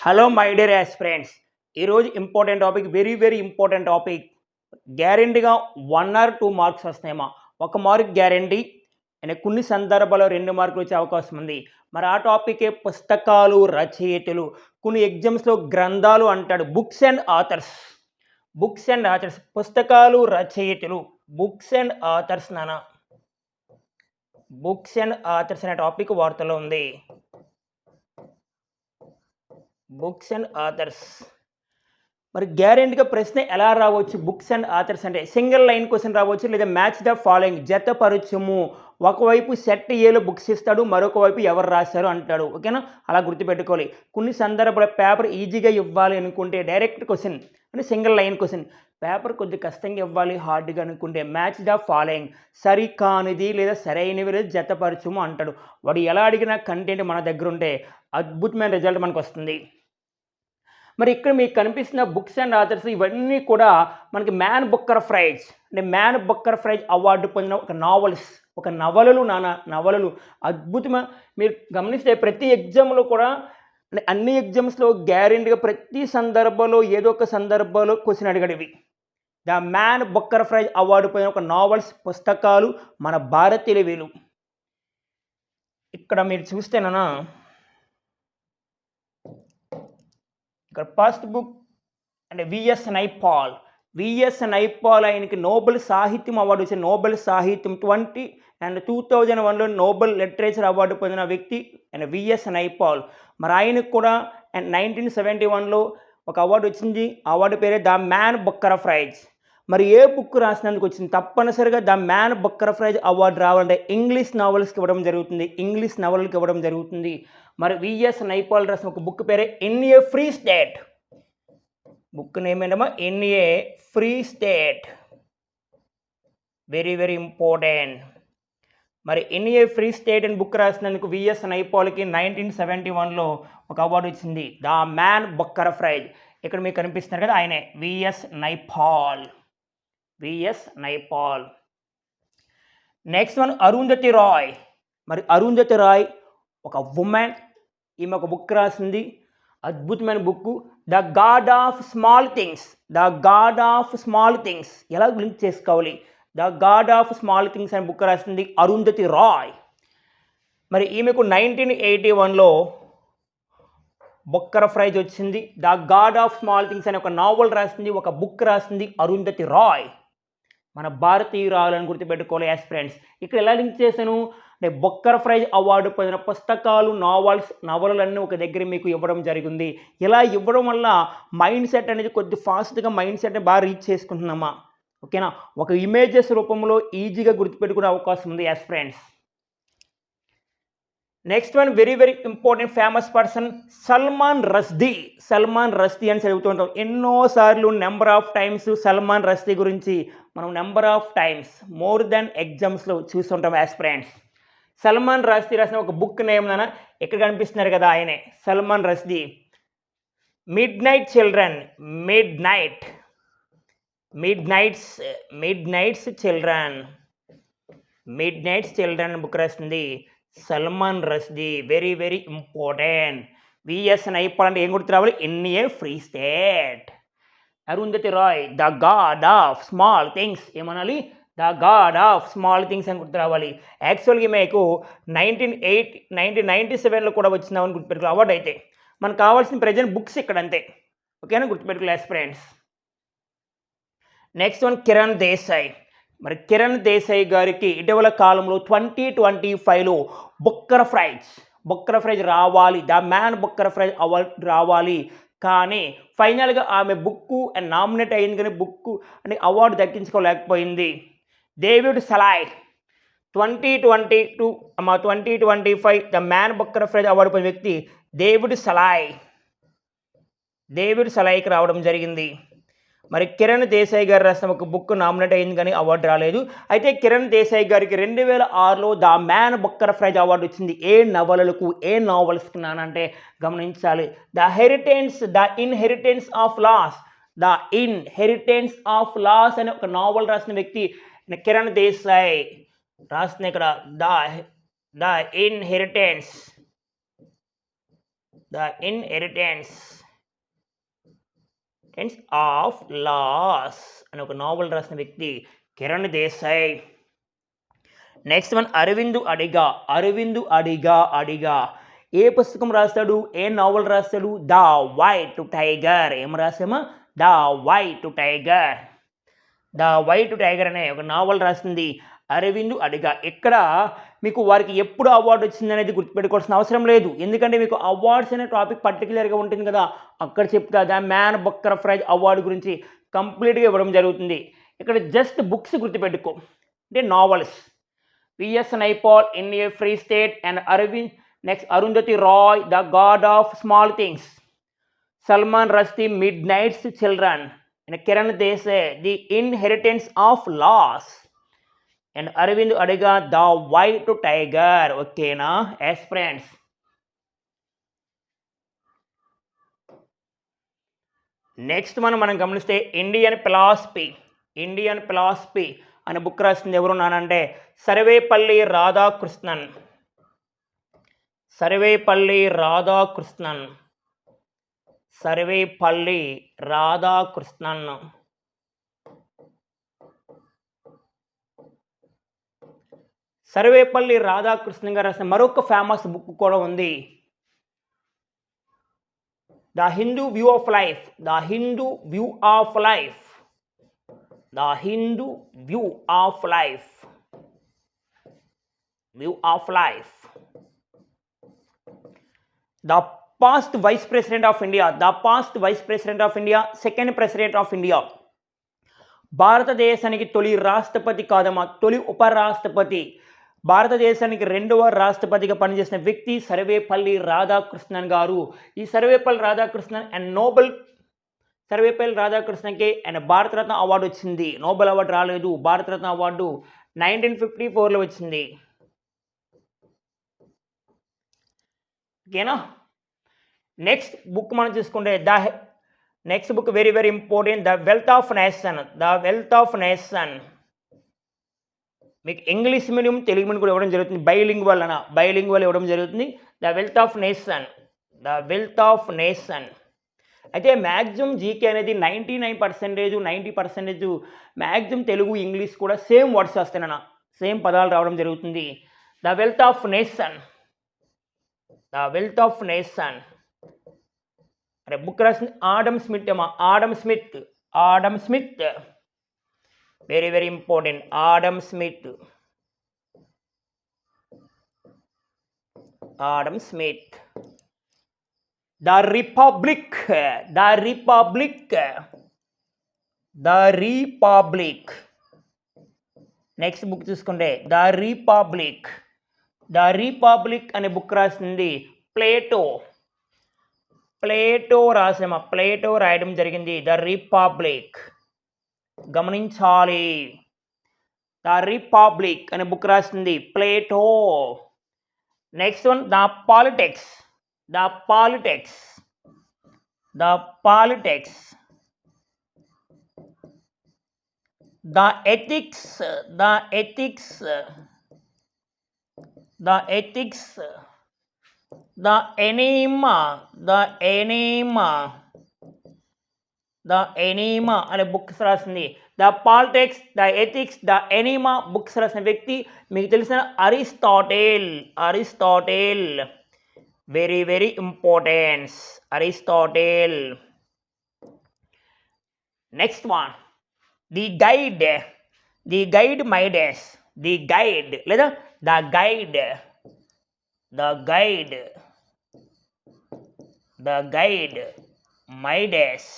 Hello my dear aspirants. ఈరోజు important topic, very important topic. గ్యారెంటీగా 1 are 2 marks వస్తాయేమో. 1 mark guarantee and కొన్ని సందర్భాల్లో 2 మార్కులు వచ్చే అవకాశం ఉంది. మరి ఆ టాపికే పుస్తకాలు, రచయితలు. కొన్ని ఎగ్జామ్స్లో గ్రంథాలు అంటాడు, books and authors. Books and authors, పుస్తకాలు, రచయితలు, బుక్స్ అండ్ ఆథర్స్ నానా. బుక్స్ అండ్ ఆథర్స్ అనే టాపిక్ వార్తలో ఉంది. Books and authors. మరి గ్యారెంటీగా ప్రశ్న ఎలా రావచ్చు? బుక్స్ అండ్ ఆథర్స్ అంటే సింగిల్ లైన్ క్వశ్చన్ రావచ్చు, లేదా మ్యాచ్ ద ఫాలోయింగ్, జతపరచుము. ఒకవైపు సెట్ ఏలో బుక్స్ ఇస్తాడు, మరొక వైపు ఎవరు రాశారు అంటాడు. ఓకేనా? అలా గుర్తుపెట్టుకోవాలి. కొన్ని సందర్భాల పేపర్ ఈజీగా ఇవ్వాలి అనుకుంటే డైరెక్ట్ క్వశ్చన్ అంటే సింగిల్ లైన్ క్వశ్చన్. పేపర్ కొద్దిగా కష్టంగా ఇవ్వాలి, హార్డ్గా అనుకుంటే మ్యాచ్ ద ఫాలోయింగ్, సరికానిది లేదా సరైనవి లేదా జతపరచుము అంటాడు. వాడు ఎలా అడిగినా కంటెంట్ మన దగ్గర ఉంటే అద్భుతమైన రిజల్ట్ మనకు వస్తుంది. మరి ఇక్కడ మీకు కనిపిస్తున్న బుక్స్ అండ్ ఆథర్స్ ఇవన్నీ కూడా మనకి మ్యాన్ బుక్కర్ ప్రైజ్ అంటే మ్యాన్ బుక్కర్ ప్రైజ్ అవార్డు పొందిన ఒక నవలలు అద్భుతమైన. మీరు గమనిస్తే ప్రతి ఎగ్జామ్లో కూడా అన్ని ఎగ్జామ్స్లో గ్యారెంటీగా ప్రతి సందర్భంలో ఏదో ఒక సందర్భంలో క్వశ్చన్ అడిగడివి. The Man Booker Prize award పొందిన ఒక నావల్స్, పుస్తకాలు మన భారతీయుల వేలు. ఇక్కడ మీరు చూస్తేనా, ఇక్కడ ఫస్ట్ బుక్ అంటే విఎస్ నైపాల్ ఆయనకి నోబెల్ సాహిత్యం అవార్డు వచ్చింది. నోబెల్ సాహిత్యం 2001లో నోబెల్ లిటరేచర్ అవార్డు పొందిన వ్యక్తి అండ్ విఎస్ నైపాల్. మరి ఆయనకు కూడా 1971లో ఒక అవార్డు వచ్చింది. అవార్డు పేరే ద మ్యాన్ బుక్కర్ ప్రైజ్. మరి ఏ బుక్ రాసినందుకు వచ్చింది? తప్పనిసరిగా the Man Booker Prize award రావాలంటే ఇంగ్లీష్ నవల్స్కి ఇవ్వడం జరుగుతుంది. మరి విఎస్ నైపాల్ రాసిన ఒక బుక్ పేరే In a free State. Book name ఏంటమ్మా? In a free State. Very important. మరి ఇన్ ఏ ఫ్రీ స్టేట్ అని బుక్ రాసినందుకు విఎస్ నైపాల్కి 1971లో ఒక అవార్డు వచ్చింది, ద మ్యాన్ బుక్కర్ ప్రైజ్. ఇక్కడ మీకు కనిపిస్తున్నారు కదా, ఆయనే విఎస్ నైపాల్. Next one Arundhati Roy. మరి అరుంధతి రాయ్ ఒక ఉమెన్. ఈమె ఒక బుక్ రాసింది, అద్భుతమైన book, the God of small things. ఎలా లింక్ చేసుకోవాలి? The God of small things అనే బుక్ రాసింది అరుంధతి రాయ్. మరి ఈమెకు 1981లో బుక్కర్ ప్రైజ్ వచ్చింది. The God of small things అనే ఒక నావల్ రాసింది, ఒక బుక్ రాసింది అరుంధతి రాయ్. మన భారతీయురాలని గుర్తుపెట్టుకోవాలి ఆస్పిరెంట్స్. ఇక్కడ ఎలా లింక్ చేశాను అంటే బుక్కర్ ప్రైజ్ అవార్డు పొందిన పుస్తకాలు, నవలలన్నీ ఒక దగ్గర మీకు ఇవ్వడం జరిగింది. ఇలా ఇవ్వడం వల్ల మైండ్ సెట్ అనేది కొద్ది ఫాస్ట్గా మైండ్ సెట్ని బాగా రీచ్ చేసుకుంటున్నామా. ఓకేనా? ఒక ఇమేజెస్ రూపంలో ఈజీగా గుర్తుపెట్టుకునే అవకాశం ఉంది aspirants. Next one very important famous person Salman Rushdie అని చదువుతుంటాం ఎన్నోసార్లు. Number of times Salman Rushdie గురించి మనం number of times more than ఎగ్జామ్స్లో చూస్తుంటాం ఆస్పిరెంట్స్. సల్మాన్ రష్దీ రాసిన ఒక బుక్ నేమ్ ఇక్కడ కనిపిస్తున్నారు కదా, ఆయనే Salman Rushdie. Mid nights Children book రాసింది Salman Rushdie. Very important. VS Naipaul అంటే ఏం గుర్తు రావాలి? In a free State. Arundhati Roy the God of small Things. ఏమనాలి? The God of small Things అని గుర్తు రావాలి. యాక్చువల్గా మీకు 1997లో కూడా వచ్చిందామని గుర్తుపెట్టుకో అవార్డు. అయితే మనకు కావాల్సిన ప్రజెంట్ బుక్స్ ఇక్కడ అంతే. ఓకేనా? గుర్తుపెట్టుకోలేదు friends. Next one Kiran Desai. మరి కిరణ్ దేశాయ్ గారికి ఇటీవల కాలంలో 2025లో బుక్కర్ ప్రైజ్ రావాలి, the Man Booker Prize award రావాలి. కానీ ఫైనల్గా ఆమె బుక్ నామినేట్ అయింది, కానీ బుక్ అని అవార్డు దక్కించుకోలేకపోయింది. David Szalay 2025 the Man Booker Prize award పొందిన వ్యక్తి డేవిడ్ సలాయ్కి రావడం జరిగింది. మరి కిరణ్ దేశాయ్ గారు రాసిన ఒక బుక్ నామినేట్ అయింది, కానీ అవార్డు రాలేదు. అయితే కిరణ్ దేశాయ్ గారికి 2006లో the Man Booker Prize award వచ్చింది. ఏ నావల్స్కి నానంటే గమనించాలి. ద ఇన్హెరిటెన్స్ ఆఫ్ లాస్ అనే ఒక నావల్ రాసిన వ్యక్తి కిరణ్ దేశాయ్. రాసిన ఇక్కడ the inheritance the inheritance of loss అని ఒక నావల్ రాసిన వ్యక్తి కిరణ్ దేశాయ్. నెక్స్ట్ వన్ అరవింద్ అడిగా ఏ పుస్తకం రాస్తాడు, ఏ నావల్ రాస్తాడు? The white tiger. ఏం రాసామా? ద వైట్ టైగర్ అనే ఒక నావల్ రాసింది అరవింద్ అడిగా. ఇక్కడ మీకు వారికి ఎప్పుడు అవార్డు వచ్చింది అనేది గుర్తుపెట్టుకోవాల్సిన అవసరం లేదు, ఎందుకంటే మీకు అవార్డ్స్ అనే టాపిక్ పర్టికులర్గా ఉంటుంది కదా, అక్కడ చెప్తా the Man Booker Prize award గురించి కంప్లీట్గా ఇవ్వడం జరుగుతుంది. ఇక్కడ జస్ట్ బుక్స్ గుర్తుపెట్టుకో, అంటే novels. PS Naipaul, in a free state and Arvind. Next Arundhati Roy, the God of small things. Salman Rushdie, mid nights children. And Kiran Desai, the inheritance of loss. And Arvind Adiga, the white tiger. ఓకేనా yes friends? Next మనం గమనిస్తే ఇండియన్ ఫిలాసఫీ అనే book రాసింది ఎవరు నానంటే సర్వేపల్లి రాధాకృష్ణన్. సర్వేపల్లి రాధాకృష్ణన్. సర్వేపల్లి రాధాకృష్ణన్ గారు రాసిన మరొక ఫేమస్ బుక్ కూడా ఉంది, the Hindu view of life. The past vice president of India, second president of India. భారతదేశానికి తొలి రాష్ట్రపతి కాదమ్మా, తొలి ఉపరాష్ట్రపతి. భారతదేశానికి రెండవ రాష్ట్రపతిగా పనిచేసిన వ్యక్తి సర్వేపల్లి రాధాకృష్ణన్ గారు. ఈ సర్వేపల్లి రాధాకృష్ణన్ అండ్ సర్వేపల్లి రాధాకృష్ణన్కి అండ్ భారతరత్న అవార్డు వచ్చింది. నోబెల్ అవార్డు రాలేదు, భారతరత్న అవార్డు 1954లో వచ్చింది. ఓకేనా? నెక్స్ట్ బుక్ మనం చూసుకుంటే next book very very important, the wealth of nation. మీకు ఇంగ్లీష్ మీడియం తెలుగు మీడియం కూడా ఇవ్వడం జరుగుతుంది, బైలింగ్వల్ ఇవ్వడం జరుగుతుంది. The wealth of nation. అయితే మ్యాక్సిమం జీకే అనేది 99%, 90% మ్యాక్సిమం తెలుగు ఇంగ్లీష్ కూడా సేమ్ వర్డ్స్ వస్తాయన్న, సేమ్ పదాలు రావడం జరుగుతుంది. ద వెల్త్ ఆఫ్ నేషన్ అరే బుక్ రాసింది ఆడమ్ స్మిత్ అమ్మా, Adam Smith. Very very important, Adam Smith. The republic. Next book చూసుకుంటే ద రిపబ్లిక్ అనే బుక్ రాసింది ప్లేటో రాయడం జరిగింది. ద రిపబ్లిక్ గమనించాలి, ద రిపబ్లిక్ అనే బుక్ రాసింది Plato. Next one the Politics. The Ethics. The Anima అనే బుక్స్ రాసింది. The Politics, the Ethics, the Anima books రాసిన వ్యక్తి మీకు తెలిసిన Aristotle. Very very importance, Aristotle. Next one the Guide Midas. లేదా the Guide Midas.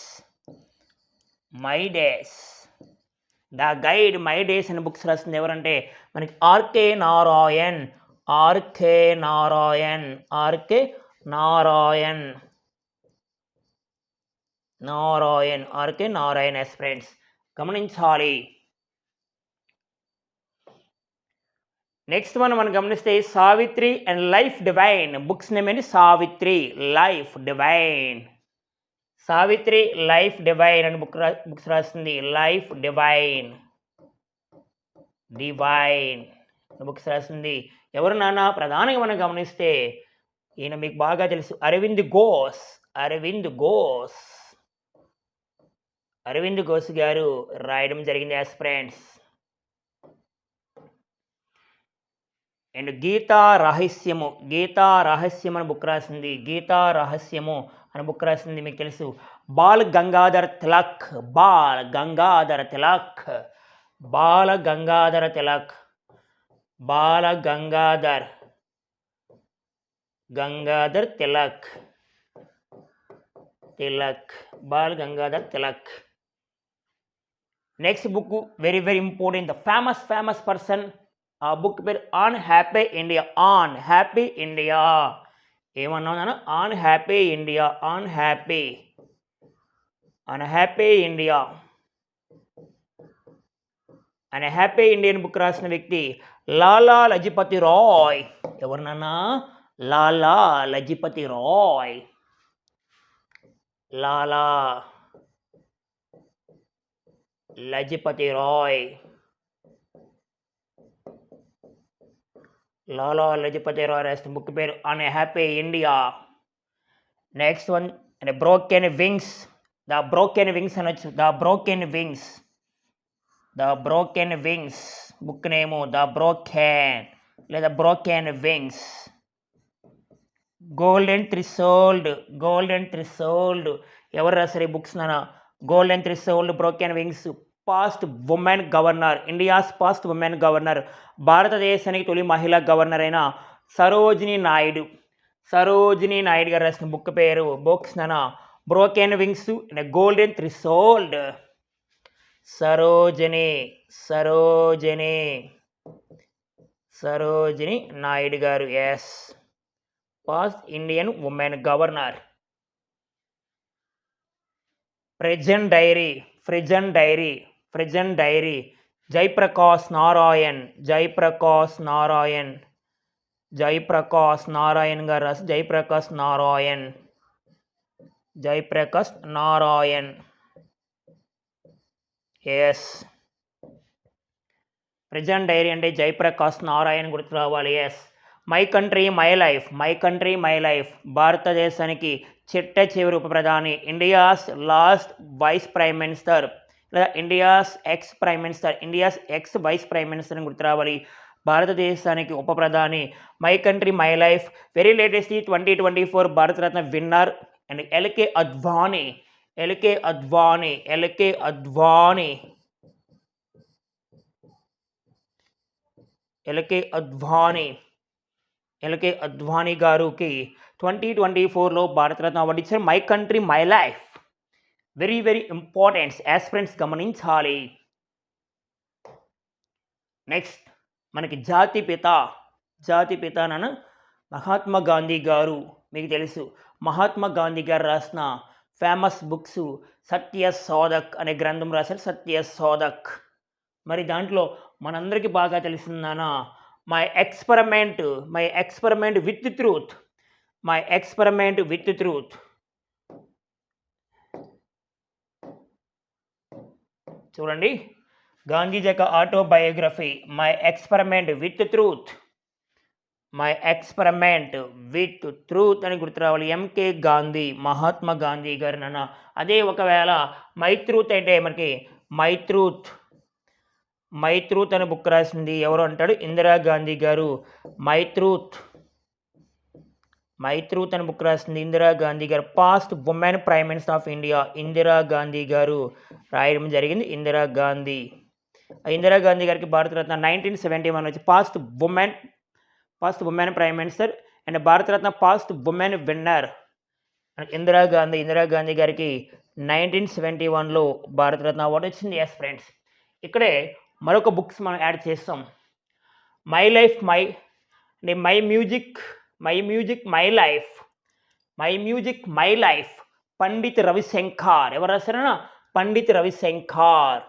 The Guide Midas అనే books రాసింది ఎవరంటే మనకి ఆర్కే నారాయణ్. ఎస్ ఫ్రెండ్స్ గమనించాలి. నెక్స్ట్ మనం గమనిస్తే Savitri and Life divine. Books name ఏంటి? సావిత్రి లైఫ్ డివైన్ అని బుక్స్ రాస్తుంది. లైఫ్ డివైన్ బుక్స్ రాసింది ఎవరు నాన్న? ప్రధానంగా మనం గమనిస్తే ఈయన మీకు బాగా తెలుసు, అరవింద్ ఘోష్. అరవింద్ ఘోష్ అరవింద్ ఘోష్ గారు రాయడం జరిగింది యాస్ ఫ్రెండ్స్. అండ్ గీతా రహస్యము. గీతా రహస్యం అని బుక్ రాసింది. గీతా రహస్యము అని బుక్ రాసింది మీకు తెలుసు Bal Gangadhar Tilak. Bal Gangadhar Tilak. Bala Gangadhara Tilak. Bala Gangadhar Gangadhar Tilak. Tilak Bal Gangadhar Tilak. Next book very very important. The famous person. ఆ బుక్ పేరు Unhappy India. Unhappy India. ఏమన్నా Unhappy India. Unhappy India. అనే హ్యాపీ ఇండియన్ బుక్ రాసిన వ్యక్తి లాలా లజపతి రాయ్. ఎవరినన్నా? లాలా లజపతి రాయ్. లాలా లజపతి రాయ్. లాలా లజపతి రాయ్ రాసిన బుక్ పేరు Unhappy India. Next one Broken Wings. The Broken Wings అనొచ్చు. The Broken Wings. The Broken Wings book name the Broken లేదా Broken Wings. Golden Threshold. Golden Threshold ఎవరు రాశారు ఈ బుక్స్ నాన్న? Golden Threshold, Broken Wings. First women governor. India's first women governor. భారతదేశానికి తొలి మహిళా governor అయిన సరోజినీ నాయుడు. సరోజినీ నాయుడు గారు రాసిన బుక్ పేరు బుక్స్ నాన్న Broken Wings and Golden Threshold. Sarojini Sarojini Sarojini Naidu గారు. Yes, first Indian women governor. Present diary. Present diary. Present diary Jayaprakash Narayan. Jayaprakash Narayan. Jayaprakash Narayan గారు రాసి Jayaprakash Narayan. Jayaprakash Narayan. Yes, present diary అంటే జయప్రకాష్ నారాయణ్ గుర్తు రావాలి. Yes. My Country My life. My Country My Life భారతదేశానికి చిట్ట చివరి ఉప ప్రధాని. India's last vice prime minister లేదా India's ex prime minister. India's ex vice prime minister అని గుర్తు రావాలి. భారతదేశానికి ఉప ప్రధాని. My Country My life very latest 2024 Bharat Ratna winner and LK Advani. LK Advani. LK Advani. LK Advani. LK Advani గారికి 2024లో భారతరత్న అవార్డు ఇచ్చారు. My Country My life very very important. Aspirants గమనించాలి. Next మనకి జాతిపిత. జాతిపిత నన్ను మహాత్మా గాంధీ గారు. మీకు తెలుసు మహాత్మా గాంధీ గారు రాసిన ఫేమస్ బుక్స్ సత్య శోధక్ అనే గ్రంథం రాశారు. సత్య శోధక్. మరి దాంట్లో మనందరికీ బాగా తెలిసిందనా My Experiment with Truth. My Experiment with Truth. చూడండి, గాంధీజీ యొక్క autobiography My Experiment with Truth. My Experiment with Truth అని గుర్తు రావాలి. ఎంకే గాంధీ, మహాత్మా గాంధీ గారు నాన్న. అదే ఒకవేళ మై ట్రూత్ అంటే మనకి మై ట్రూత్ అనే బుక్ రాసింది ఎవరు అంటాడు? ఇందిరాగాంధీ గారు. మై ట్రూత్ అని బుక్ రాసింది ఇందిరాగాంధీ గారు. Past women prime minister of India. Indira Gandhi గారు రాయడం జరిగింది. ఇందిరాగాంధీ గారికి భారతరత్న 1971 వచ్చి past women prime minister and Bharat Ratna past women winner Indira Gandhi గారికి 1971లో భారతరత్న అవార్డు వచ్చింది. ఎస్ ఫ్రెండ్స్, ఇక్కడే మరొక బుక్స్ మనం యాడ్ చేస్తాం. My life my music my life Pandit Ravi Shankar. ఎవరు రాశారన్నా? Pandit Ravi Shankar.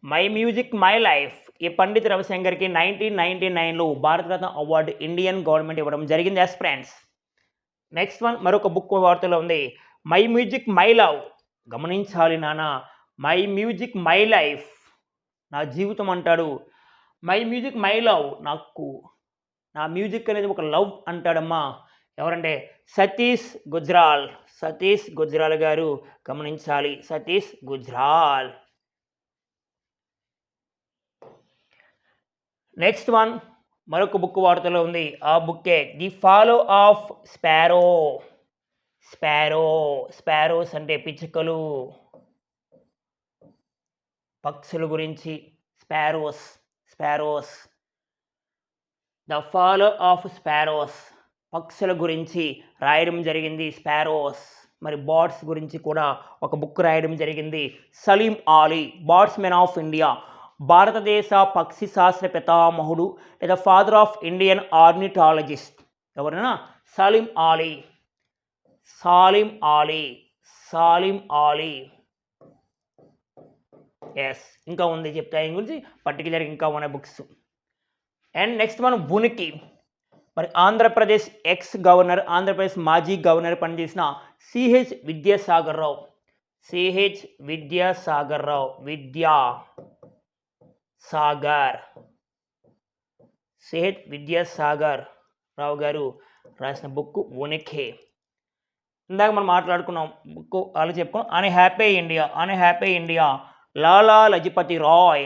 My music my life ఈ పండిత్ రవిశంకర్కి 1999లో భారతరత్న అవార్డు ఇండియన్ గవర్నమెంట్ ఇవ్వడం జరిగింది. యాస్ ఫ్రెండ్స్, నెక్స్ట్ వన్ మరొక బుక్ వార్తలో ఉంది. My music my love. గమనించాలి నాన్న, మై మ్యూజిక్ మై లైఫ్ నా జీవితం అంటాడు. మై మ్యూజిక్ మై లవ్, నాకు నా మ్యూజిక్ అనేది ఒక లవ్ అంటాడమ్మా. ఎవరంటే సతీష్ గుజ్రాల్. సతీష్ గుజ్రాల్ గారు గమనించాలి. సతీష్ గుజ్రాల్. నెక్స్ట్ వన్ మరొక బుక్ వార్తలో ఉంది. ఆ బుక్కే the fall of sparrow. Sparrows అంటే పిచ్చుకలు, పక్షుల గురించి. Sparrows. The fall of sparrows, పక్షుల గురించి రాయడం జరిగింది. స్పారోస్. మరి బర్డ్స్ గురించి కూడా ఒక బుక్ రాయడం జరిగింది. సలీం ఆలీ, బర్డ్స్మెన్ ఆఫ్ ఇండియా, భారతదేశ పక్షి శాస్త్ర పితామహుడు లేదా ఫాదర్ ఆఫ్ ఇండియన్ ఆర్నిటాలజిస్ట్ ఎవరైనా సలీం ఆలీ. ఎస్, ఇంకా ఉంది చెప్తా ఆయన గురించి పర్టికులర్ ఇంకా ఉన్న బుక్స్. అండ్ నెక్స్ట్ మనం ఉనికి. మరి ఆంధ్రప్రదేశ్ ఎక్స్ గవర్నర్, ఆంధ్రప్రదేశ్ మాజీ గవర్నర్ పనిచేసిన సిహెచ్ విద్యాసాగర్ రావు గారు రాసిన బుక్ ఉనికి. ఇందాక మనం మాట్లాడుకున్నాం బుక్ వాళ్ళు చెప్పుకున్నాం. అన్ హ్యాపీ ఇండియా లాలా లజపతి రాయ్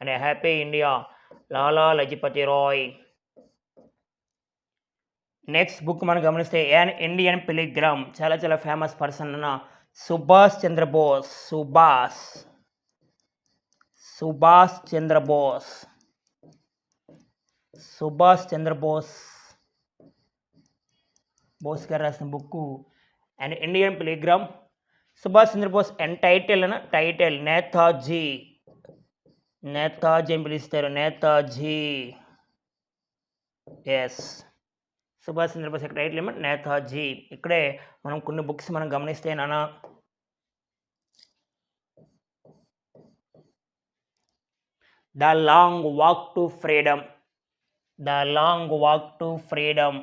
అనే happy India, Lala Lajpat Roy. Next book మనం గమనిస్తే యాన్ ఇండియన్ పిలిగ్రామ్, చాలా చాలా ఫేమస్ పర్సన్ అన్న సుభాష్ చంద్రబోస్ గారు రాసిన book and Indian pilgrim. Subhash Chandra Bose and title Netaji అని పిలుస్తారు. నేతాజీ. ఎస్, సుభాష్ చంద్రబోస్ యొక్క టైటిల్ ఏమో నేతాజీ. ఇక్కడే మనం కొన్ని బుక్స్ మనం గమనిస్తే నాన్న the long walk to freedom, the long walk to freedom.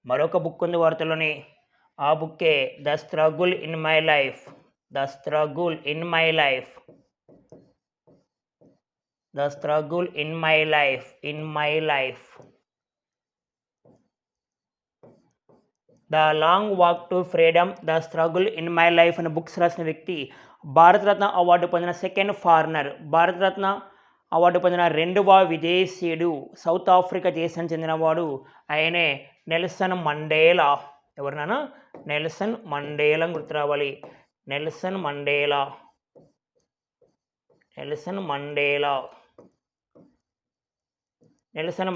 మరొక బుక్ ఉంది వార్తలోని. ఆ బుక్కే the struggle in my life. The struggle in my life. The long walk to freedom, the struggle in my life అనే books రాసిన వ్యక్తి Bharat Ratna award పొందిన second foreigner. Bharat Ratna award పొందిన రెండవ విదేశీయుడు, సౌత్ ఆఫ్రికా దేశానికి చెందినవాడు. ఆయనే నెల్సన్ మండేలా. ఎవరినైనా నెల్సన్ మండేలా గుర్తు రావాలి. నెల్సన్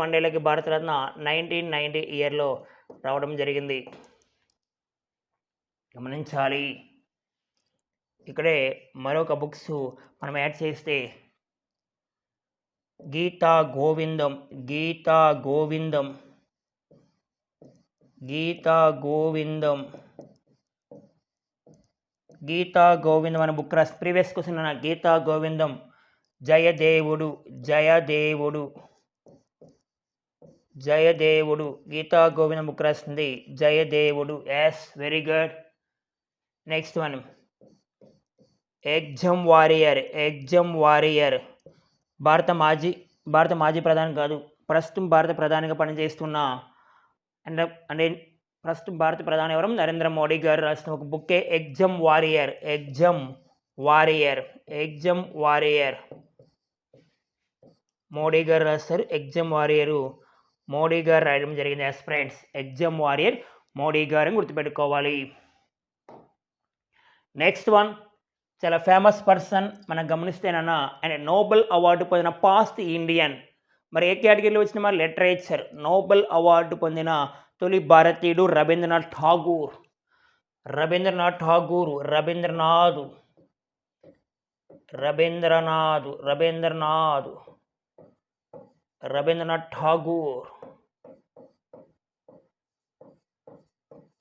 మండేలాకి భారతరత్న 1990 ఇయర్లో రావడం జరిగింది. గమనించాలి. ఇక్కడే మరొక బుక్స్ మనం యాడ్ చేస్తే గీతా గోవిందం అనే బుక్ రాసి ప్రీవియస్ క్వశ్చన్ అన్న గీతా గోవిందం. జయదేవుడు గీతా గోవిందం బుక్ రాసింది జయదేవుడు. Yes, very good. Next one exam warrior. భారత మాజీ ప్రధాని కాదు, ప్రస్తుతం భారత ప్రధానిగా పనిచేస్తున్న అంటే ప్రస్తుతం భారత ప్రధాని ఎవరు నరేంద్ర మోడీ గారు రాసిన ఒక బుక్కే ఎగ్జామ్ వారియర్. మోడీ గారు రాస్తారు ఎగ్జామ్ వారియరు. మోడీ గారు రాయడం జరిగింది. Yes friends, exam warrior Modi గారు గుర్తుపెట్టుకోవాలి. నెక్స్ట్ వన్ చాలా ఫేమస్ పర్సన్ మనం గమనిస్తేనన్నా ఆయన నోబెల్ అవార్డు పొందిన పాస్ట్ ఇండియన్. మరి ఏ కేటగిరీలో వచ్చిన మరి లిటరేచర్. నోబెల్ అవార్డు పొందిన తొలి భారతీయుడు రవీంద్రనాథ్ ఠాగూర్.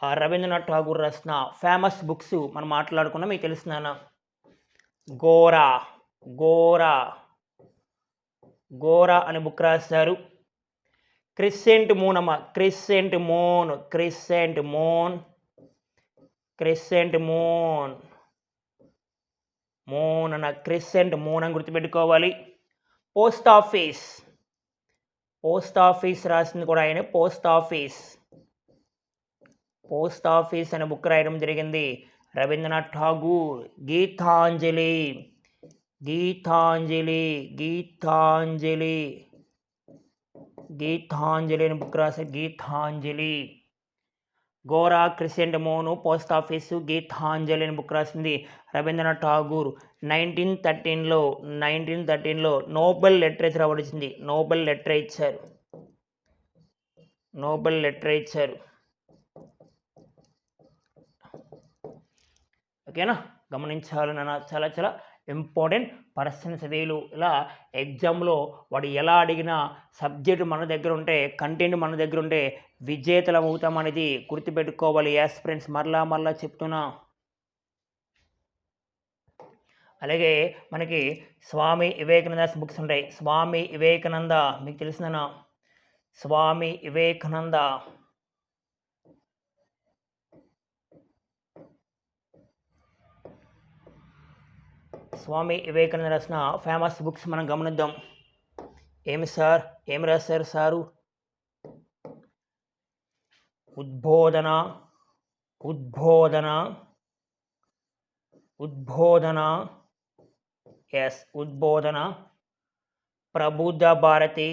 రవీంద్రనాథ్ ఠాగూర్ రాసిన ఫేమస్ బుక్స్ మనం మాట్లాడుకున్నాం, మీకు తెలుస్తున్నాను. గోరా గోరా గోరా అనే బుక్ రాశారు. క్రిసెంట్ మూన్ అమ్మ, క్రిసెంట్ మూన్ అన్న, క్రిసెంట్ మూన్ అని గుర్తుపెట్టుకోవాలి. పోస్ట్ ఆఫీస్ రాసింది కూడా ఆయన. పోస్ట్ ఆఫీస్ అనే బుక్ రాయడం జరిగింది రవీంద్రనాథ్ ఠాగూర్. గీతాంజలి అనే బుక్ రాశారు. Gitanjali. Gora, crescent moon, post office, Gitanjali అనే బుక్ రాసింది రవీంద్రనాథ్ ఠాగూర్. 1913లో నోబెల్ లిటరేచర్ అవార్డు వచ్చింది. నోబెల్ లెటర్ ఇచ్చారు. ఓకేనా, గమనించాలని చాలా చాలా ఇంపార్టెంట్ పర్సన్స్ వీళ్ళు. ఇలా ఎగ్జామ్లో వాడు ఎలా అడిగినా సబ్జెక్టు మన దగ్గర ఉంటే, కంటెంట్ మన దగ్గర ఉంటే విజేతలం అవుతాం అనేది గుర్తుపెట్టుకోవాలి. యాస్ ఫ్రెండ్స్, మరలా చెప్తున్నా. అలాగే మనకి స్వామి వివేకానంద బుక్స్ ఉంటాయి. స్వామి వివేకానంద మీకు తెలిసిందనా? స్వామి వివేకానంద రాసిన ఫేమస్ బుక్స్ మనం గమనిద్దాం. ఏమి రాశారు సారు? ఉద్బోధన, ప్రబుద్ధ భారతి,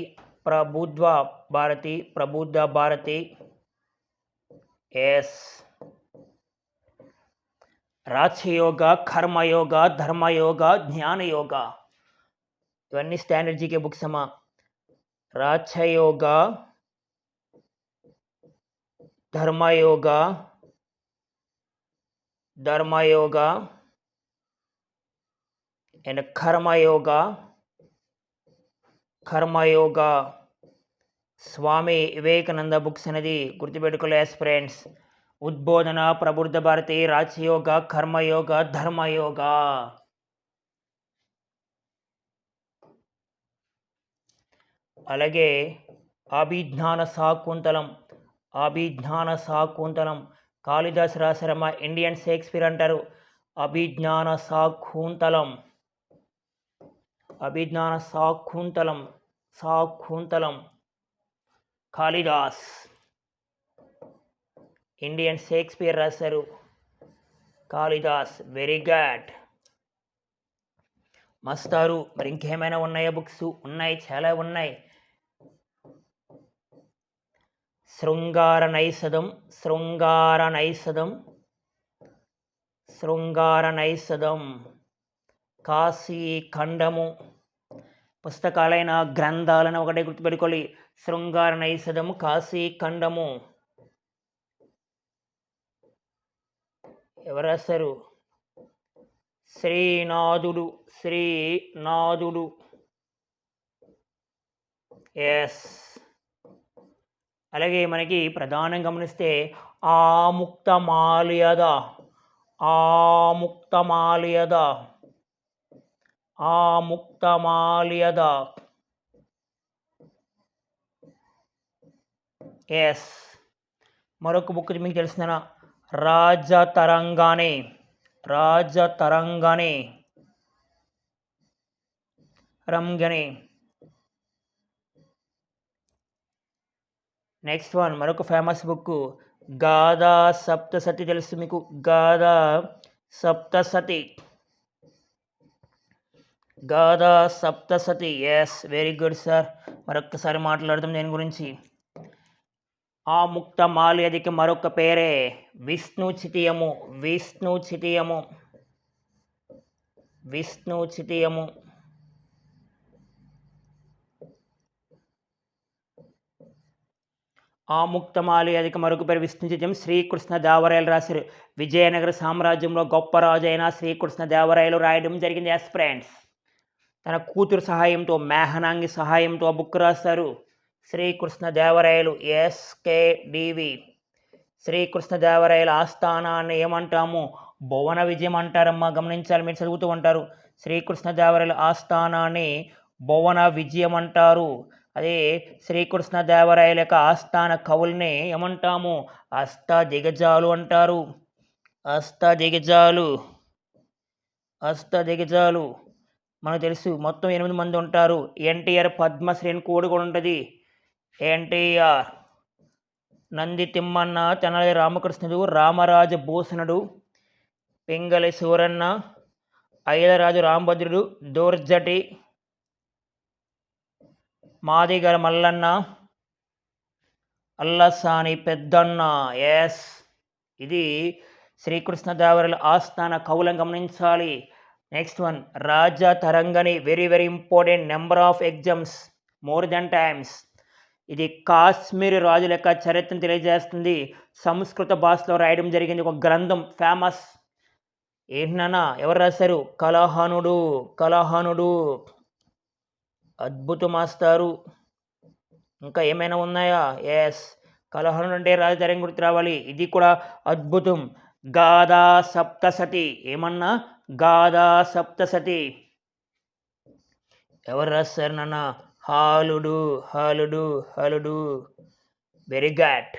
రాజయోగ, కర్మయోగ, ధర్మయోగ, జ్ఞానయోగ. ఇవన్నీ స్టాండర్డ్ జీకే బుక్స్ అమ్మా. రాజయోగ, ధర్మయోగ అండ్ కర్మయోగ. స్వామి వివేకానంద బుక్స్ అనేది గుర్తుపెట్టుకోలేదు ఫ్రెండ్స్. ఉద్బోధన, ప్రబుద్ధ భారతి, రాజయోగ, కర్మయోగ, ధర్మయోగ. అలాగే అభిజ్ఞాన శాకుంతలం కాళిదాసు రాశారమ్మ. ఇండియన్ షేక్స్పియర్ అంటారు. అభిజ్ఞాన శాకుంతలం కాళిదాస్. ఇండియన్ షేక్స్పియర్ రాశారు కాళిదాస్. వెరీ గుడ్ మాస్టారు. మరి ఇంకేమైనా ఉన్నాయా బుక్స్? ఉన్నాయి, చాలా ఉన్నాయి. శృంగార నైషధం, కాశీ ఖండము. పుస్తకాలైన గ్రంథాలను ఒకటే గుర్తుపెట్టుకోవాలి. శృంగార నైషధం, కాశీ ఖండము. ఎవరు రాశారు? శ్రీనాథుడు. ఎస్. అలాగే మనకి ప్రధానంగా గమనిస్తే ఆముక్తమాల్యద ఎస్. మరొక బుక్ మీకు తెలిసిందనా? రాజతరంగానే. రంగనే. నెక్స్ట్ వన్, మరొక ఫేమస్ బుక్ గాథా సప్తసతి. తెలుసు మీకు? Gatha Saptasati. Yes, very good sir. మరొక్కసారి మాట్లాడదాం దీని గురించి. ఆ ముక్తమాల్యదికి మరొక పేరే విష్ణు చితియము. ఆముక్తమాల్యదికి మరొక పేరు విష్ణు చితియం. శ్రీకృష్ణదేవరాయలు రాశారు. విజయనగర సామ్రాజ్యంలో గొప్ప రాజు అయిన శ్రీకృష్ణదేవరాయలు రాయడం జరిగింది. ఎస్ ఫ్రెండ్స్, తన కూతురు సహాయంతో, మేహనాంగి సహాయంతో ఆ బుక్ రాస్తారు శ్రీకృష్ణదేవరాయలు. ఎస్కేడివి. శ్రీకృష్ణదేవరాయల ఆస్థానాన్ని ఏమంటాము? భువన విజయం అంటారమ్మా. గమనించాలి, మీరు చదువుతూ ఉంటారు. శ్రీకృష్ణదేవరాయల ఆస్థానాన్ని భువన విజయం అంటారు. అదే శ్రీకృష్ణదేవరాయల యొక్క ఆస్థాన కవుల్ని ఏమంటాము? అష్ట దిగ్గజాలు అంటారు. అష్ట దిగ్గజాలు మనకు తెలుసు. మొత్తం 8 మంది ఉంటారు. ఎన్టీఆర్ పద్మశ్రేణి కోడ్ కూడా ఉంటుంది. ఎన్టీఆర్, నంది తిమ్మన్న, తెనాలి రామకృష్ణుడు, రామరాజ భూషణుడు, పింగళి సూరన్న, ఐలరాజు రామభద్రుడు, దూర్జటి, మాదిగల మల్లన్న, అల్లసాని పెద్దన్న. ఎస్, ఇది శ్రీకృష్ణదేవరాయల ఆస్థాన కవులను గమనించాలి. Next one, Raja Tarangini. Very very important. Number of exams, more than times. ఇది కాశ్మీర్ రాజుల యొక్క చరిత్రను తెలియజేస్తుంది. సంస్కృత భాషలో రాయడం జరిగింది. ఒక గ్రంథం, ఫేమస్. ఏంటన్నా, ఎవరు రాశారు? కలహనుడు. అద్భుతం మాస్టారు. ఇంకా ఏమైనా ఉన్నాయా? ఎస్, కలహనుడు అంటే రాజధాని గుర్తు రావాలి. ఇది కూడా అద్భుతం. గాథా సప్తసతి. ఏమన్నా? గాథా సప్తసతి ఎవరు రాస్తారు నాన్న? హాలుడు. Very good.